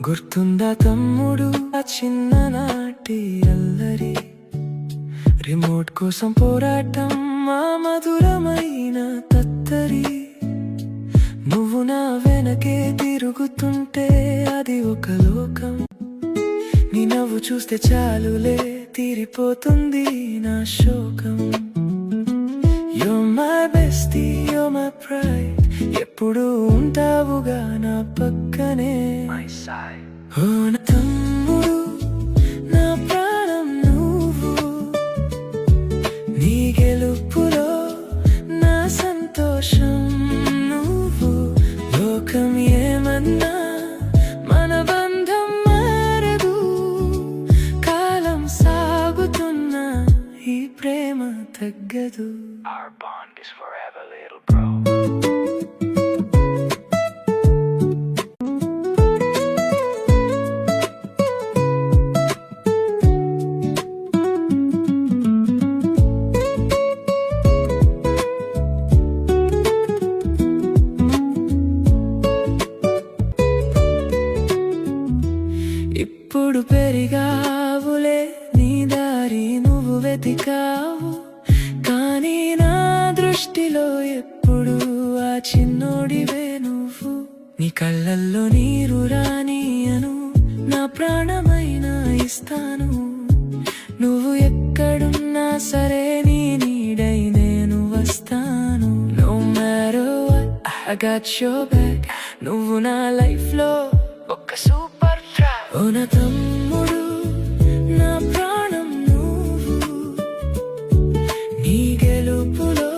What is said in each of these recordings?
గుర్తుందా తమ్ముడు ఆ చిన్ననాటి అల్లరి, రిమోట్ కోసం పోరాటం, మా మధురమైన తత్తరి. నువ్వు నా వెనకే తిరుగుతుంటే అది ఒక లోకం. నీ నవ్వు చూస్తే చాలులే తీరిపోతుంది నా శోకం. You're my bestie, you're my pride, ఎప్పుడు ఉంటావుగా నా పక్కనే. ఓ నా తమ్ముడు, నా ప్రాణం నువ్వు, నీ గెలుపులో నా సంతోషం నువ్వు. లోకం ఏమన్నా మన బంధం మారదు, కాలం సాగుతున్నా ఈ ప్రేమ తగ్గదు. Our bond is forever, little bro. ఇప్పుడు పెరిగావులే, నీ దారి నువ్వు వెతికావు, కానీ నా దృష్టిలో ఎప్పుడు ఆ చిన్నోడివే నువ్వు. నీ కళ్ళల్లో నీరు రానియను, నా ప్రాణమైనా ఇస్తాను. నువ్వు ఎక్కడున్నా సరే నీ నీడై నేను వస్తాను. No matter what, I got your back. నువ్వు నా లైఫ్ లో ఒక సూపర్ ట్రాక్. ఓ నా తమ్ముడు, నా ప్రాణం నువ్వు, నీ గెలుపులో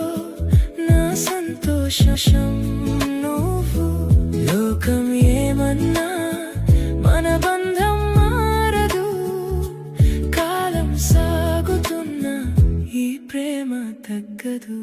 నా సంతోషం నువ్వు. లోకం ఏమన్నా మన బంధం మారదు, కాలం సాగుతున్నా ఈ ప్రేమ తగ్గదు.